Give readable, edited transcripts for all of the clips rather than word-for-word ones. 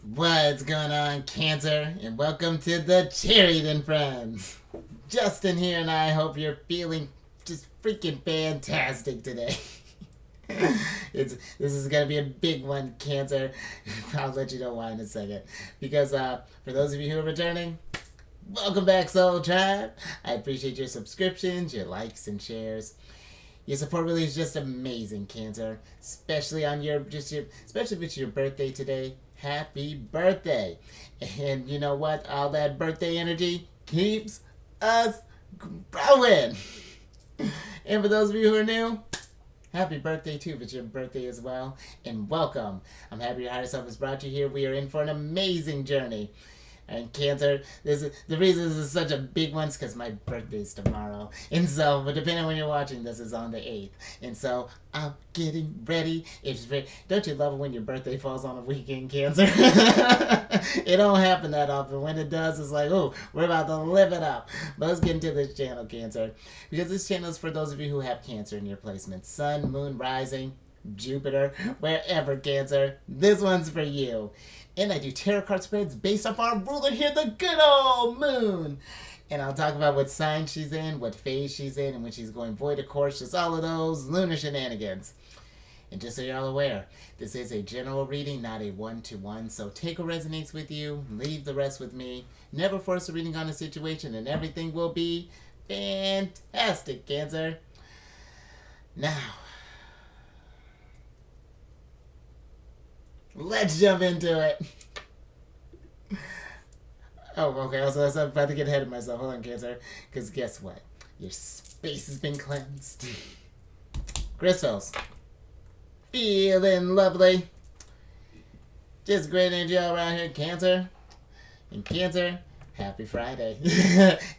What's going on, Cancer? And welcome to the Chariot Friends. Justin here, and I hope you're feeling just freaking fantastic today. This is gonna be a big one, Cancer. I'll let you know why in a second. Because for those of you who are returning, welcome back, Soul Tribe. I appreciate your subscriptions, your likes and shares. Your support really is just amazing, Cancer. Especially on especially if it's your birthday today. Happy birthday! And you know what? All that birthday energy keeps us growing. And for those of you who are new, happy birthday too if it's your birthday as well. And welcome. I'm happy your higher self has brought you here. We are in for an amazing journey. And Cancer, the reason this is such a big one is because my birthday's tomorrow. And so, but depending on when you're watching, this is on the 8th. And so, I'm getting ready. Don't you love it when your birthday falls on a weekend, Cancer? It don't happen that often. When it does, it's like, oh, we're about to live it up. But let's get into this channel, Cancer. Because this channel is for those of you who have Cancer in your placement. Sun, Moon, Rising, Jupiter, wherever, Cancer. This one's for you. And I do tarot card spreads based off our ruler here, the good old moon. And I'll talk about what sign she's in, what phase she's in, and when she's going void, of course, just all of those lunar shenanigans. And just so you're all aware, this is a general reading, not a one-to-one. So take what resonates with you, leave the rest with me. Never force a reading on a situation, and everything will be fantastic, Cancer. Now, let's jump into it. Oh, okay. I was about to get ahead of myself. Hold on, Cancer. Because guess what? Your space has been cleansed. Crystals. Feeling lovely. Just great energy all around here, Cancer. And Cancer, happy Friday.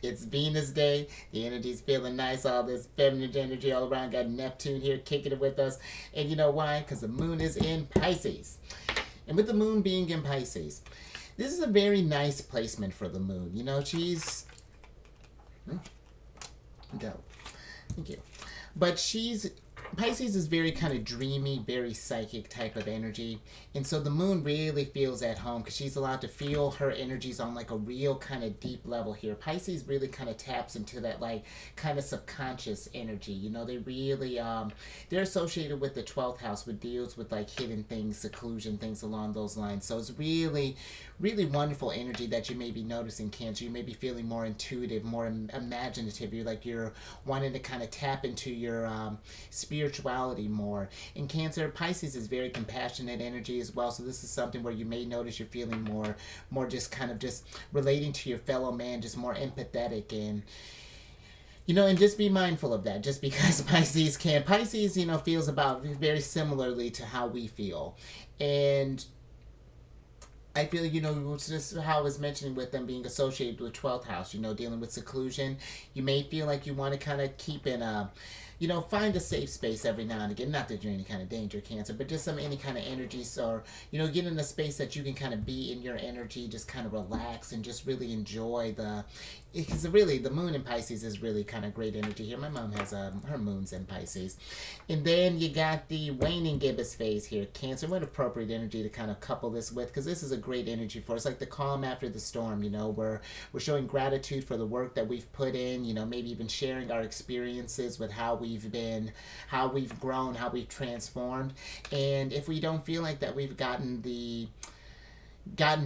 It's Venus Day. The energy's feeling nice. All this feminine energy all around. Got Neptune here kicking it with us. And you know why? Because the moon is in Pisces. And with the moon being in Pisces, this is a very nice placement for the moon. You know, she's... Go. Thank you. But Pisces is very kind of dreamy, very psychic type of energy. And so the moon really feels at home because she's allowed to feel her energies on like a real kind of deep level here. Pisces really kind of taps into that like kind of subconscious energy. You know, they really, they're associated with the 12th house, which deals with like hidden things, seclusion, things along those lines. So it's really, really wonderful energy that you may be noticing, Cancer. You may be feeling more intuitive, more imaginative. You're wanting to kind of tap into your spirituality more. In Cancer, Pisces is very compassionate energy as well, so this is something where you may notice you're feeling more just kind of just relating to your fellow man, just more empathetic. And you know, and just be mindful of that. Just because Pisces, you know, feels about very similarly to how we feel. And I feel, you know, just how I was mentioning with them being associated with 12th house, you know, dealing with seclusion. You may feel like you want to kind of keep in a, you know, find a safe space every now and again. Not that you're in any kind of danger, Cancer, but just any kind of energy. So, you know, get in a space that you can kind of be in your energy, just kind of relax and just really enjoy because really the moon in Pisces is really kind of great energy here. My mom has her moon's in Pisces. And then you got the waning gibbous phase here, Cancer. What appropriate energy to kind of couple this with, because this is a great energy for us, like the calm after the storm. You know, we're showing gratitude for the work that we've put in, you know, maybe even sharing our experiences with how we've grown, how we've transformed. And if we don't feel like that we've gotten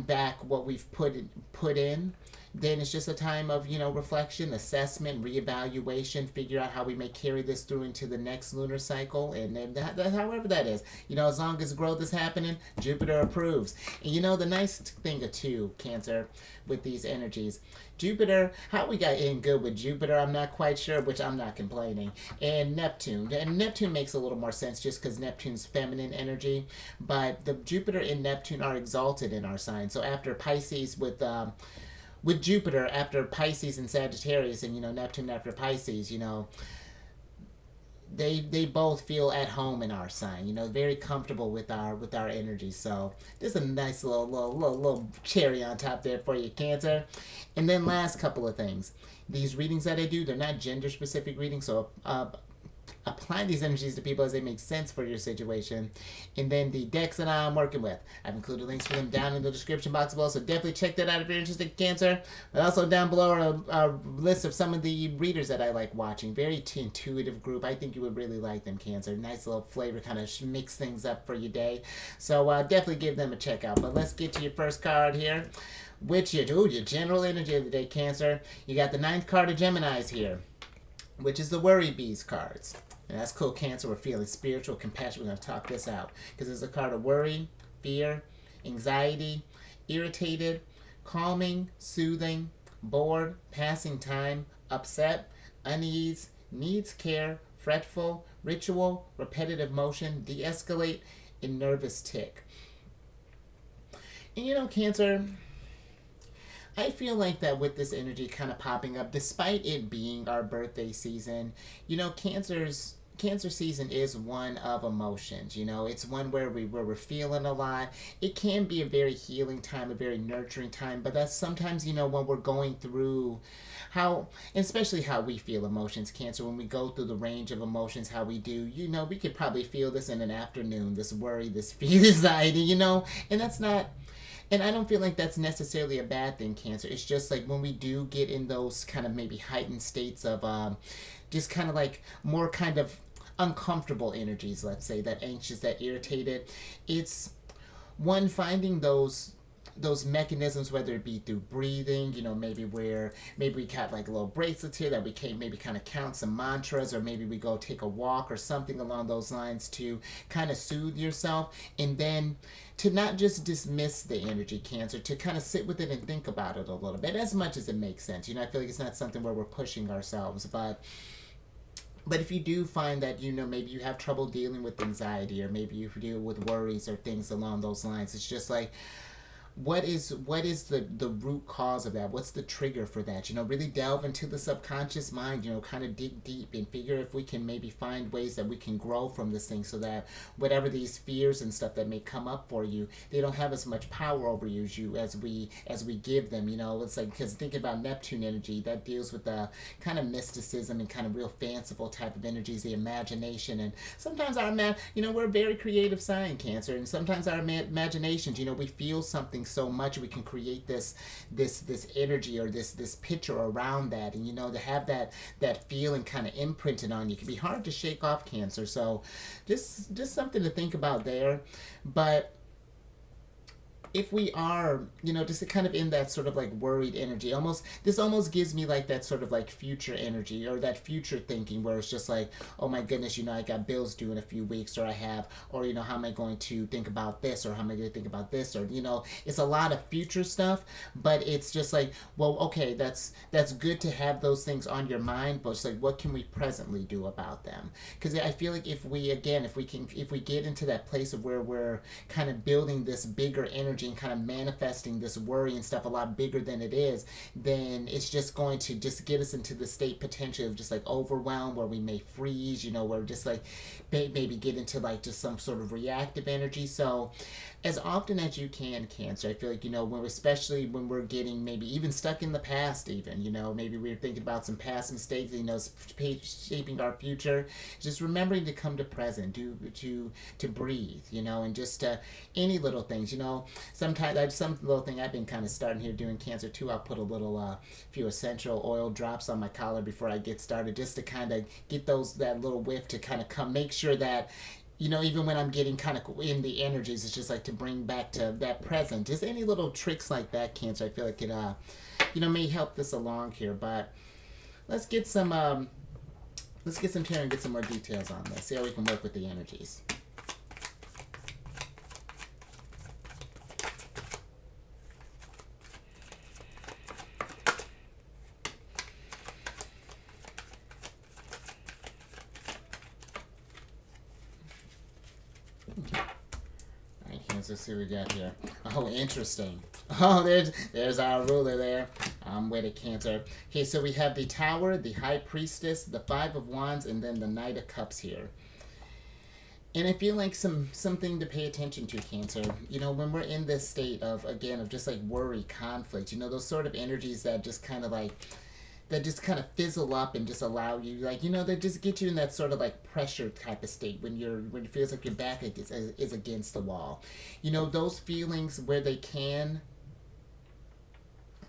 back what we've put in, then it's just a time of, you know, reflection, assessment, reevaluation, figure out how we may carry this through into the next lunar cycle, and then however that is. You know, as long as growth is happening, Jupiter approves. And you know, the nice thing too, Cancer, with these energies, Jupiter, how we got in good with Jupiter, I'm not quite sure, which I'm not complaining. And Neptune makes a little more sense just because Neptune's feminine energy, but the Jupiter and Neptune are exalted in our sign. So after Pisces with Jupiter after Pisces and Sagittarius, and you know, Neptune after Pisces, you know, they both feel at home in our sign, you know, very comfortable with our energy. So just a nice little cherry on top there for you, Cancer. And then last couple of things, these readings that I do, they're not gender specific readings. So apply these energies to people as they make sense for your situation. And then the decks that I'm working with, I've included links for them down in the description box below, so definitely check that out if you're interested in Cancer. But also down below are a list of some of the readers that I like watching. Very intuitive group. I think you would really like them, Cancer. Nice little flavor, kind of mix things up for your day. So definitely give them a check out. But let's get to your first card here, which your general energy of the day, Cancer. You got the 9th card of Gemini's here, which is the Worry Bees cards. And that's cool, Cancer. We're feeling spiritual, compassion. We're going to talk this out. Because it's a card of worry, fear, anxiety, irritated, calming, soothing, bored, passing time, upset, unease, needs care, fretful, ritual, repetitive motion, de-escalate, and nervous tick. And you know, Cancer, I feel like that with this energy kind of popping up, despite it being our birthday season, you know, Cancer season is one of emotions. You know, it's one where we're feeling a lot. It can be a very healing time, a very nurturing time, but that's sometimes, you know, when we're going through especially how we feel emotions, Cancer, when we go through the range of emotions, how we do, you know, we could probably feel this in an afternoon, this worry, this fear, anxiety, you know, and that's not. And I don't feel like that's necessarily a bad thing, Cancer. It's just like when we do get in those kind of maybe heightened states of just kind of like more kind of uncomfortable energies, let's say, that anxious, that irritated. It's one, finding those mechanisms, whether it be through breathing, you know, maybe we got like little bracelets here that we can maybe kind of count some mantras, or maybe we go take a walk or something along those lines to kind of soothe yourself. And then to not just dismiss the energy, Cancer, to kind of sit with it and think about it a little bit, as much as it makes sense. You know, I feel like it's not something where we're pushing ourselves, but if you do find that, you know, maybe you have trouble dealing with anxiety, or maybe you deal with worries or things along those lines, it's just like, what is the root cause of that? What's the trigger for that? You know, really delve into the subconscious mind, you know, kind of dig deep and figure if we can maybe find ways that we can grow from this thing, so that whatever these fears and stuff that may come up for you, they don't have as much power over you as we give them. You know, it's like, because thinking about Neptune energy, that deals with the kind of mysticism and kind of real fanciful type of energies, the imagination. And sometimes you know, we're a very creative sign, Cancer, and sometimes our imaginations, you know, we feel something so much, we can create this energy or this picture around that. And you know, to have that feeling kind of imprinted on you can be hard to shake off, Cancer. So just something to think about there. But if we are, you know, just kind of in that sort of like worried energy, this almost gives me like that sort of like future energy, or that future thinking, where it's just like, oh my goodness, you know, I got bills due in a few weeks, or you know, how am I going to think about this, or how am I going to think about this, or, you know, it's a lot of future stuff. But it's just like, well, okay, that's good to have those things on your mind, but it's like, what can we presently do about them? Because I feel like if we get into that place of where we're kind of building this bigger energy and kind of manifesting this worry and stuff a lot bigger than it is, then it's just going to just get us into the state potentially of just like overwhelm, where we may freeze, you know, where just like maybe get into like just some sort of reactive energy. So as often as you can, Cancer, I feel like, you know, especially when we're getting maybe even stuck in the past, even, you know, maybe we're thinking about some past mistakes, you know, shaping our future, just remembering to come to present, to breathe, you know, and just any little things, you know. Sometimes some little thing I've been kind of starting here doing, Cancer, too. I'll put a little few essential oil drops on my collar before I get started, just to kind of get that little whiff to kind of come, make sure that, you know, even when I'm getting kind of in the energies, it's just like to bring back to that present. Just any little tricks like that, Cancer, I feel like it, you know, may help this along here. But let's get some here and get some more details on this. See how we can work with the energies. Let's see what we got here. Oh, interesting. Oh, there's our ruler there. I'm with it, Cancer. Okay, so we have the Tower, the High Priestess, the Five of Wands, and then the Knight of Cups here. And I feel like something to pay attention to, Cancer. You know, when we're in this state of just like worry, conflict, you know, those sort of energies that just kind of like that just kind of fizzle up and just allow you, like, you know, that just get you in that sort of like pressure type of state when it feels like your back is against the wall. You know, those feelings where they can,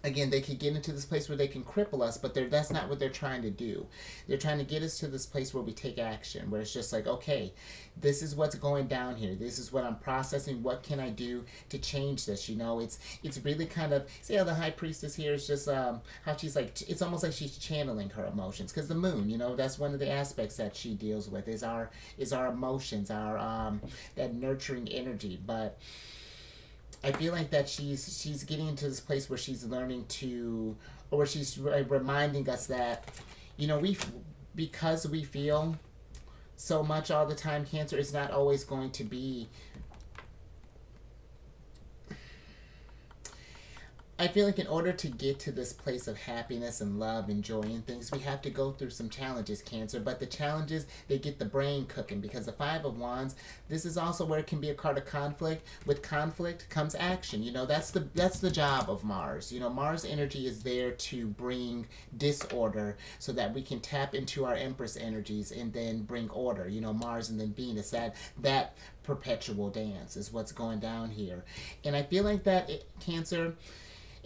again, they could get into this place where they can cripple us, but that's not what they're trying to do. They're trying to get us to this place where we take action, where it's just like, okay, this is what's going down here. This is what I'm processing. What can I do to change this? You know, it's really kind of, see how the high priestess here is just how she's like, it's almost like she's channeling her emotions, because the moon, you know, that's one of the aspects that she deals with is our emotions, our that nurturing energy. But I feel like that she's getting into this place where she's learning to, or where she's reminding us that, you know, because we feel so much all the time, Cancer, is not always going to be. I feel like in order to get to this place of happiness and love and joy and things, we have to go through some challenges, Cancer. But the challenges, they get the brain cooking, because the Five of Wands, this is also where it can be a card of conflict. With conflict comes action. You know, that's the job of Mars. You know, Mars energy is there to bring disorder so that we can tap into our Empress energies and then bring order. You know, Mars and then Venus, that perpetual dance is what's going down here. And I feel like that Cancer,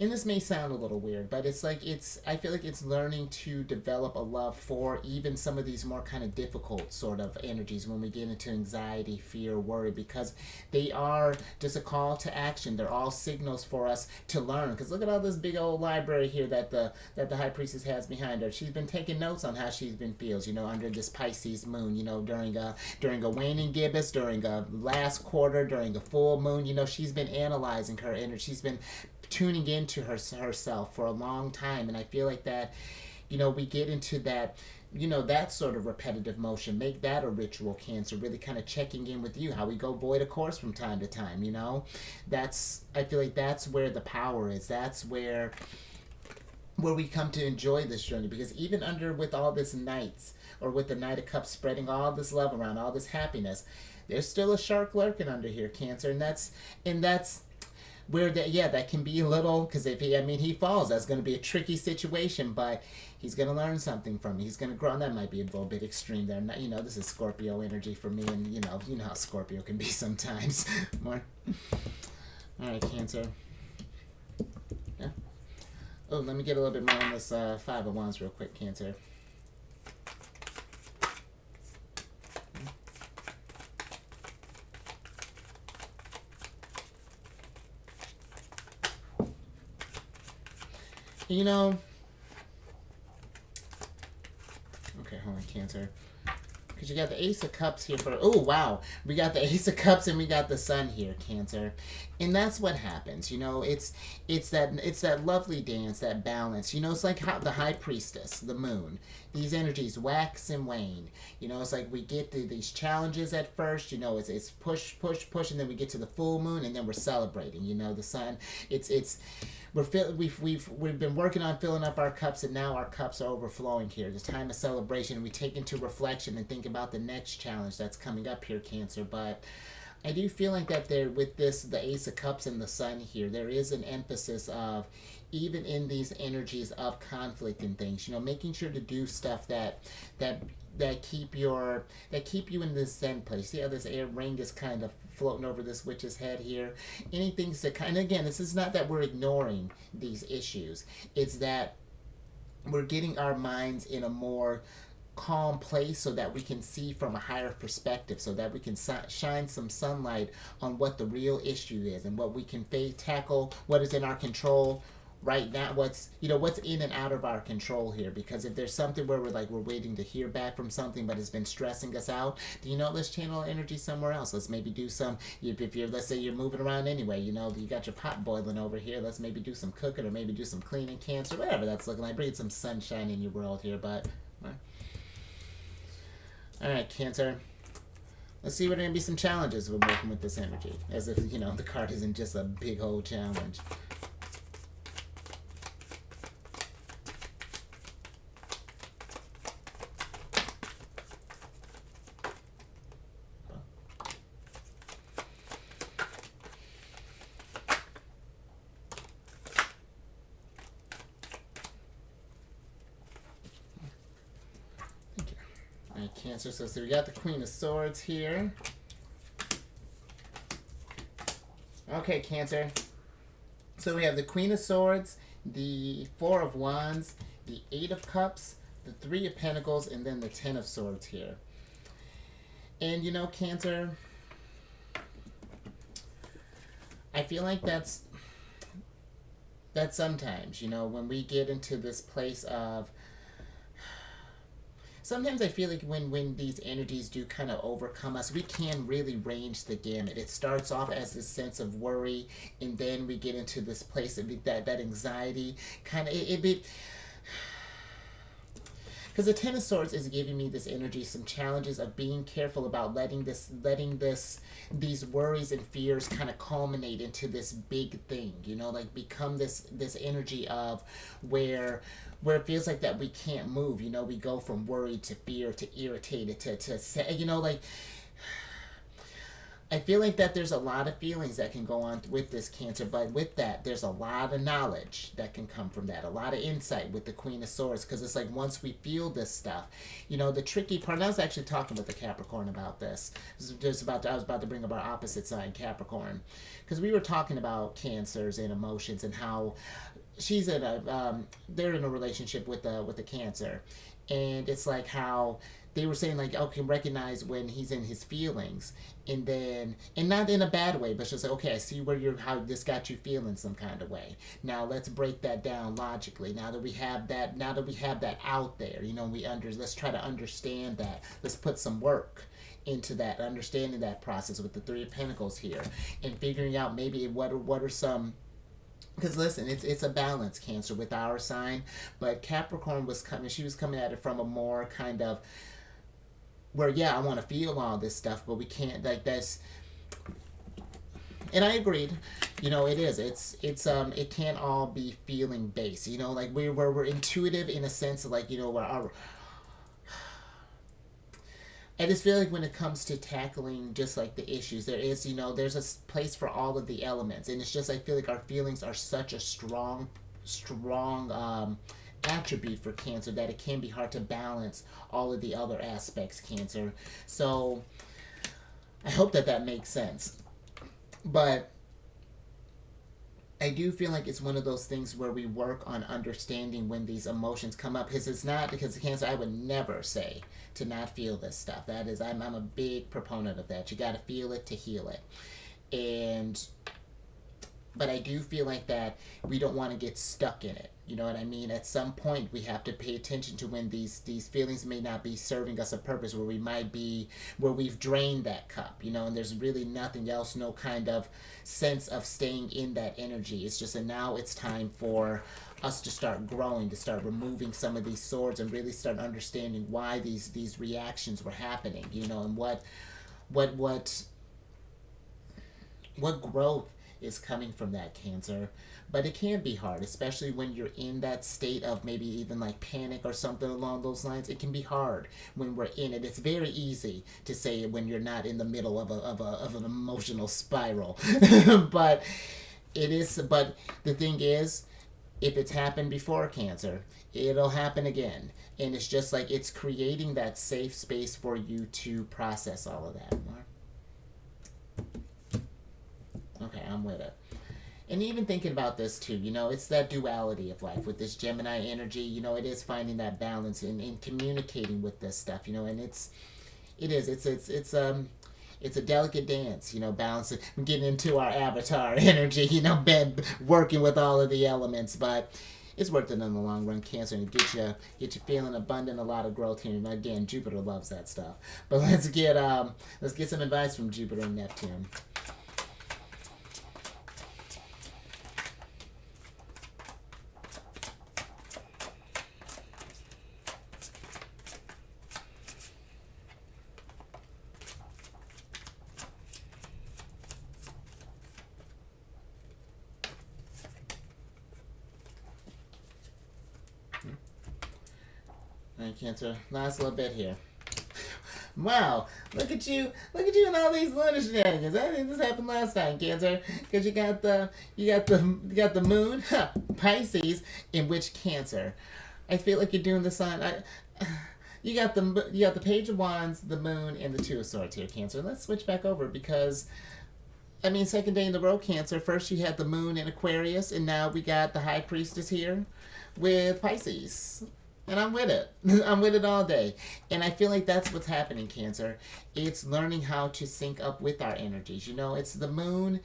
and this may sound a little weird, but it's like I feel like it's learning to develop a love for even some of these more kind of difficult sort of energies when we get into anxiety, fear, worry, because they are just a call to action. They're all signals for us to learn. Because look at all this big old library here that the high priestess has behind her. She's been taking notes on how she's been feels, you know, under this Pisces moon, you know, during a waning gibbous, during a last quarter, during a full moon. You know, she's been analyzing her energy. She's been tuning into herself for a long time. And I feel like that, you know, we get into that, you know, that sort of repetitive motion. Make that a ritual, Cancer, really kind of checking in with you, how we go void of course from time to time. You know, I feel like that's where the power is. That's where we come to enjoy this journey, because even with all this Knights, or with the Knight of Cups spreading all this love around, all this happiness, there's still a shark lurking under here, Cancer. And that's where that can be a little, because if he falls, that's going to be a tricky situation, but he's going to learn something from it. He's going to grow, and that might be a little bit extreme there. You know, this is Scorpio energy for me, and you know how Scorpio can be sometimes. More. All right, Cancer. Yeah. Oh, let me get a little bit more on this Five of Wands real quick, Cancer. You know, okay, hold on, Cancer. Because you got the Ace of Cups here for, oh, wow. We got the Ace of Cups and we got the Sun here, Cancer. And that's what happens, you know. It's that lovely dance, that balance. You know, it's like how the High Priestess, the Moon. These energies wax and wane. You know, it's like we get these challenges at first. You know, it's push, push, push, and then we get to the full moon, and then we're celebrating. You know, the Sun. We've been working on filling up our cups, and now our cups are overflowing here. This time of celebration, we take into reflection and think about the next challenge that's coming up here, Cancer. But I do feel like that there, with the Ace of Cups and the Sun here, there is an emphasis of, even in these energies of conflict and things, you know, making sure to do stuff that keep you in this Zen place. See how this air ring is kind of floating over this witch's head here? Anything to kind of, again, this is not that we're ignoring these issues. It's that we're getting our minds in a more calm place so that we can see from a higher perspective, so that we can shine some sunlight on what the real issue is, and what we can tackle, what is in our control right now, what's in and out of our control here. Because if there's something where we're waiting to hear back from something but it's been stressing us out, you know, let's channel energy somewhere else. Let's maybe do some, if you're, let's say you're moving around anyway, you know, you got your pot boiling over here, let's maybe do some cooking, or maybe do some cleaning, Cancer, whatever that's looking like. Bring some sunshine in your world here. But all right, Cancer, let's see what are going to be some challenges with working with this energy, as if, you know, the card isn't just a big old challenge. Cancer. So we got the Queen of Swords here. Okay, Cancer. So we have the Queen of Swords, the Four of Wands, the Eight of Cups, the Three of Pentacles, and then the Ten of Swords here. And you know, Cancer, I feel like that's sometimes, you know, when we get into this place of, sometimes I feel like when these energies do kind of overcome us, we can really range the gamut. It starts off as this sense of worry, and then we get into this place of that anxiety. Kind of, because the Ten of Swords is giving me this energy, some challenges of being careful about letting these worries and fears kind of culminate into this big thing, you know, like become this energy of where it feels like that we can't move, you know, we go from worried to fear to irritated to you know, like, I feel like that there's a lot of feelings that can go on with this, Cancer, but with that, there's a lot of knowledge that can come from that, a lot of insight with the Queen of Swords, because it's like once we feel this stuff, you know, the tricky part, and I was actually talking with the Capricorn about this. I was about to bring up our opposite sign, Capricorn, because we were talking about Cancers and emotions and how she's in they're in a relationship with the Cancer, and it's like how they were saying, like, okay, recognize when he's in his feelings, and not in a bad way, but just like, okay, I see how this got you feeling some kind of way. Now let's break that down logically. Now that we have that out there, you know, let's try to understand that. Let's put some work into that, understanding that process with the Three of Pentacles here, and figuring out maybe what are some. Because listen, it's a balance, Cancer, with our sign, but Capricorn she was coming at it from a more kind of where, yeah, I want to feel all this stuff, but we can't, like, that's, and I agreed, you know, it can't all be feeling based, you know, like we're intuitive in a sense of, like, you know, I just feel like when it comes to tackling just like the issues, there's a place for all of the elements, and it's just, I feel like our feelings are such a strong attribute for Cancer that it can be hard to balance all of the other aspects, Cancer. So I hope that makes sense. But I do feel like it's one of those things where we work on understanding when these emotions come up, because Cancer, I would never say to not feel this stuff. That is, I'm a big proponent of that. You got to feel it to heal it. But I do feel like that we don't want to get stuck in it. You know what I mean? At some point, we have to pay attention to when these feelings may not be serving us a purpose, where we've drained that cup, you know, and there's really nothing else, no kind of sense of staying in that energy. It's just that now it's time for us to start growing, to start removing some of these swords and really start understanding why these reactions were happening, you know, and what growth is coming from that, Cancer. But it can be hard, especially when you're in that state of maybe even like panic or something along those lines. It can be hard when we're in it. It's very easy to say when you're not in the middle of an emotional spiral. But the thing is, if it's happened before, Cancer, it'll happen again. And it's just like it's creating that safe space for you to process all of that. Okay, I'm with it. And even thinking about this too, you know, it's that duality of life with this Gemini energy, you know, it is finding that balance in communicating with this stuff, you know, and it's a delicate dance, you know, balancing, getting into our avatar energy, you know, working with all of the elements, but it's worth it in the long run, Cancer, and get you feeling abundant, a lot of growth here. And again, Jupiter loves that stuff. But let's get some advice from Jupiter and Neptune. Alright, Cancer, last little bit here. Wow, look at you and all these lunar shenanigans. I think this happened last time, Cancer, because you got the moon, Pisces, in which Cancer. I feel like you're doing the sign. you got the Page of Wands, the Moon, and the Two of Swords here, Cancer. Let's switch back over because I mean, second day in the row, Cancer. First you had the Moon in Aquarius, and now we got the High Priestess here with Pisces. And I'm with it. I'm with it all day. And I feel like that's what's happening, Cancer. It's learning how to sync up with our energies. You know, it's the Moon.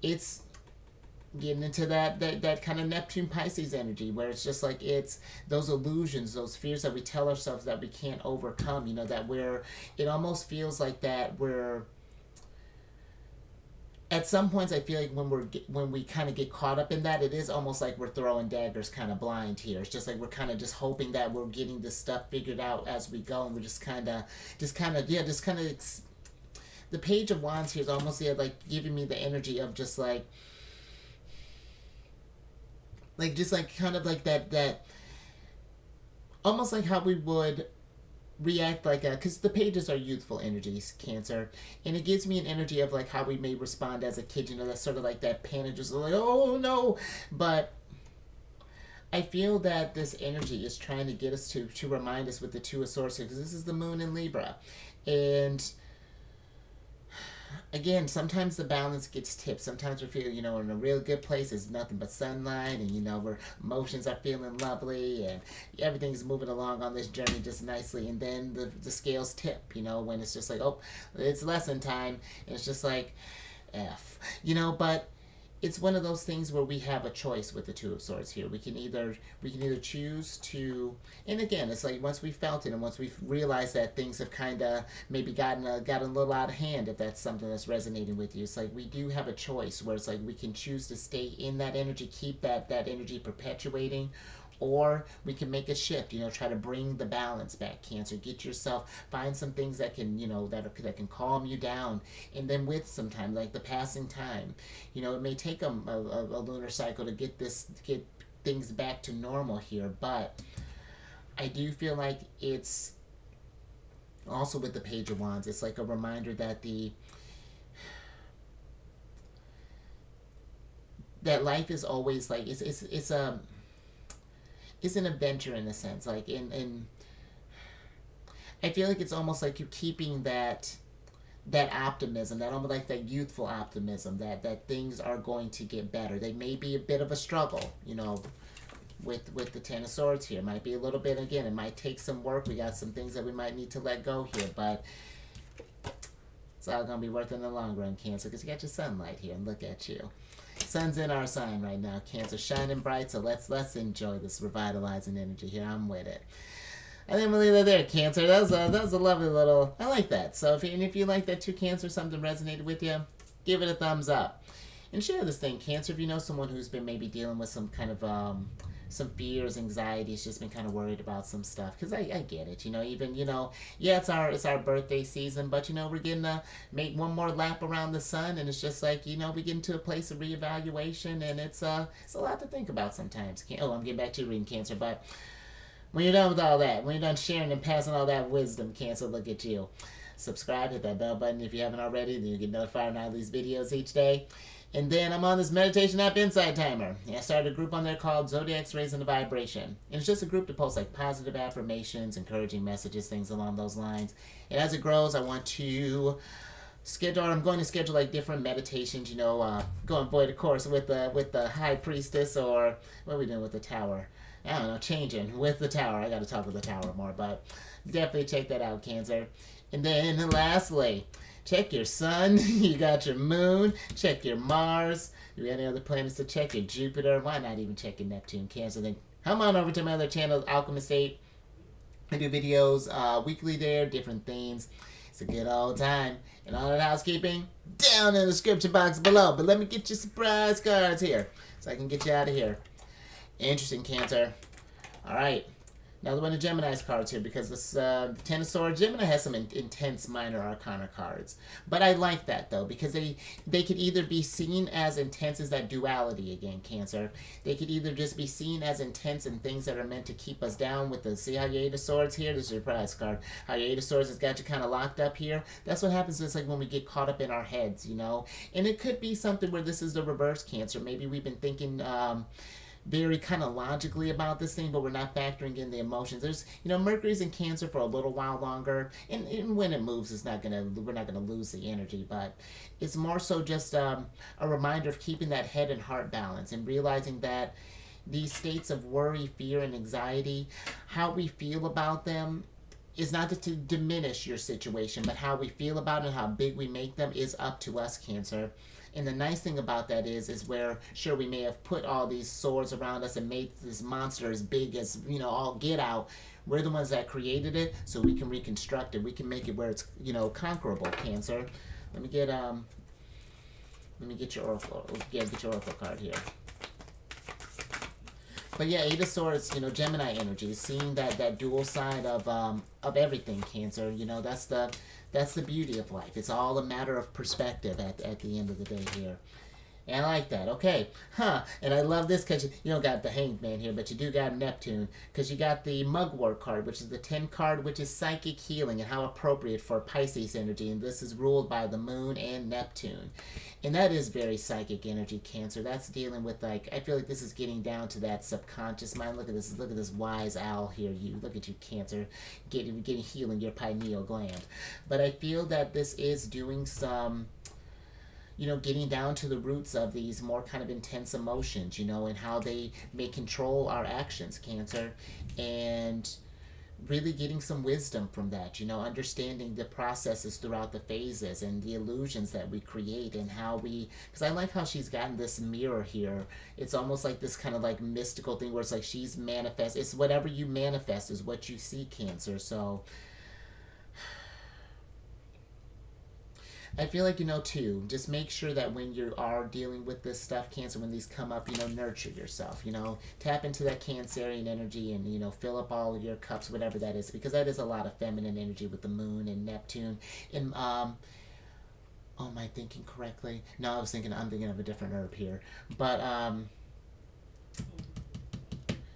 It's getting into that kind of Neptune Pisces energy where it's just like it's those illusions, those fears that we tell ourselves that we can't overcome. You know, that it almost feels like that we're at some points I feel like when we kind of get caught up in that, it is almost like we're throwing daggers kind of blind here. It's just like we're kind of just hoping that we're getting this stuff figured out as we go, and we're just kind of the Page of Wands here is almost like giving me the energy of just just like kind of like that almost like how we would react like because the pages are youthful energies, Cancer, and it gives me an energy of like how we may respond as a kid. You know, that's sort of like that panic, just like, oh no. But I feel that this energy is trying to get us to remind us with the Two of Swords, because this is the Moon in Libra, and again, sometimes the balance gets tipped. Sometimes we feel, you know, in a real good place, it's nothing but sunlight, and, you know, where emotions are feeling lovely, and everything's moving along on this journey just nicely. And then the scales tip, you know, when it's just like, oh, it's lesson time. And it's just like, F. You know, but it's one of those things where we have a choice with the Two of Swords here. We can either choose to, and again, it's like once we've felt it and once we've realized that things have kind of maybe gotten a little out of hand, if that's something that's resonating with you, it's like we do have a choice where it's like we can choose to stay in that energy, keep that energy perpetuating, or we can make a shift, you know, try to bring the balance back, Cancer. Get yourself, find some things that can, you know, that can calm you down. And then with some time, like the passing time, you know, it may take a lunar cycle to get things back to normal here. But I do feel like it's also with the Page of Wands, it's like a reminder that that life is always like, it's an adventure in a sense. Like in I feel like it's almost like you're keeping that optimism, that almost like that youthful optimism that things are going to get better. They may be a bit of a struggle, you know, with the Ten of Swords here. It might be a little bit, again, it might take some work. We got some things that we might need to let go here, but it's all going to be worth it in the long run, Cancer, because you got your sunlight here, and look at you. Sun's in our sign right now, Cancer, shining bright, so let's enjoy this revitalizing energy here. I'm with it. I think we'll leave that there, Cancer. That was a lovely little, I like that. So if you like that too, Cancer, something resonated with you, give it a thumbs up. And share this thing, Cancer, if you know someone who's been maybe dealing with some kind of some fears, anxieties, just been kind of worried about some stuff. Because I get it, you know, even, you know, yeah, it's our birthday season, but, you know, we're getting to make one more lap around the sun, and it's just like, you know, we get into a place of reevaluation, and it's a lot to think about sometimes. I'm getting back to your reading, Cancer, but when you're done with all that, when you're done sharing and passing all that wisdom, Cancer, look at you. Subscribe, hit that bell button if you haven't already, then you get notified on all these videos each day. And then I'm on this meditation app, Insight Timer. I started a group on there called Zodiacs Raising the Vibration. And it's just a group to post like positive affirmations, encouraging messages, things along those lines. And as it grows, I'm going to schedule like different meditations, you know, go and void a course with the High Priestess, or what are we doing with the Tower? I don't know, changing with the Tower. I got to talk with the Tower more, but definitely check that out, Cancer. And then lastly, check your sun, you got your moon, check your Mars. You got any other planets to check? Your Jupiter. Why not even check your Neptune, Cancer? Then come on over to my other channel, Alchemist 8. I do videos weekly there, different themes. It's a good old time. And all that housekeeping, down in the description box below. But let me get you surprise cards here, so I can get you out of here. Interesting, Cancer. All right. Another one of Gemini's cards here, because this Ten of Swords, Gemini has some intense minor arcana cards. But I like that, though, because they could either be seen as intense as that duality again, Cancer. They could either just be seen as intense and things that are meant to keep us down with the, see how your Eight of Swords here? This is your prize card. How your Eight of Swords has got you kind of locked up here. That's what happens is like when we get caught up in our heads, you know? And it could be something where this is the reverse, Cancer. Maybe we've been thinking... very kind of logically about this thing, but we're not factoring in the emotions. There's, Mercury's in Cancer for a little while longer, and when it moves, we're not gonna lose the energy, but it's more so just a reminder of keeping that head and heart balance and realizing that these states of worry, fear, and anxiety, how we feel about them is not to diminish your situation, but how we feel about it and how big we make them is up to us, Cancer. And the nice thing about that is where, sure, we may have put all these swords around us and made this monster as big as, all get out. We're the ones that created it, so we can reconstruct it. We can make it where it's, conquerable, Cancer. Let me get your oracle. Get your oracle card here. But yeah, Eight of Swords, Gemini energy, seeing that dual side of everything, Cancer. That's the beauty of life. It's all a matter of perspective at the end of the day here. And I like that. Okay. And I love this because you don't got the Hanged Man here, but you do got Neptune. Because you got the Mugwort card, which is the 10 card, which is psychic healing and how appropriate for Pisces energy. And this is ruled by the Moon and Neptune. And that is very psychic energy, Cancer. That's dealing with, I feel like this is getting down to that subconscious mind. Look at this wise owl here. Look at you, Cancer, getting healing your pineal gland. But I feel that this is doing some, getting down to the roots of these more kind of intense emotions, and how they may control our actions, Cancer, and really getting some wisdom from that, understanding the processes throughout the phases and the illusions that we create and how because I like how she's gotten this mirror here. It's almost like this kind of like mystical thing where it's like she's manifest. It's whatever you manifest is what you see, Cancer. So I feel like, too, just make sure that when you are dealing with this stuff, Cancer, when these come up, nurture yourself, tap into that Cancerian energy and, fill up all of your cups, whatever that is, because that is a lot of feminine energy with the Moon and Neptune. And, oh, am I thinking correctly? No, I'm thinking of a different herb here. But,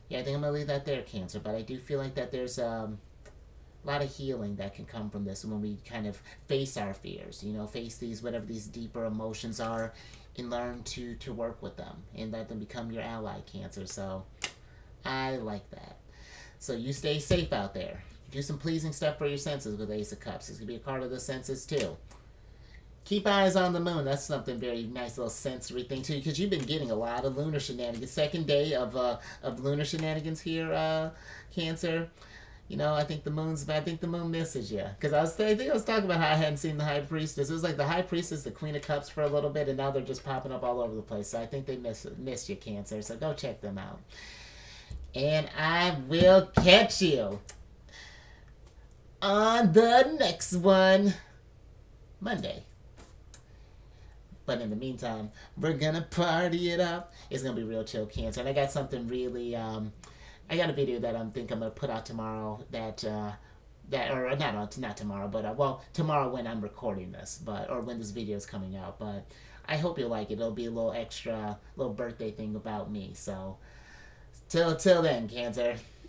yeah, I think I'm going to leave that there, Cancer, but I do feel like that there's, a lot of healing that can come from this when we kind of face our fears, face these, whatever these deeper emotions are, and learn to work with them and let them become your ally, Cancer. So I like that. So you stay safe out there. Do some pleasing stuff for your senses with Ace of Cups. It's going to be a card of the senses too. Keep eyes on the Moon. That's something very nice, little sensory thing too, because you've been getting a lot of lunar shenanigans. Second day of lunar shenanigans here, Cancer. I think the Moon misses you. Because I think I was talking about how I hadn't seen the High Priestess. It was like the High Priestess, the Queen of Cups for a little bit, and now they're just popping up all over the place. So I think they missed you, Cancer. So go check them out. And I will catch you on the next one, Monday. But in the meantime, we're gonna party it up. It's gonna be real chill, Cancer. And I got something really, I got a video that I'm gonna put out tomorrow or not tomorrow, but tomorrow when I'm recording this, or when this video is coming out. But I hope you'll like it. It'll be a little extra, little birthday thing about me. So till then, Cancer.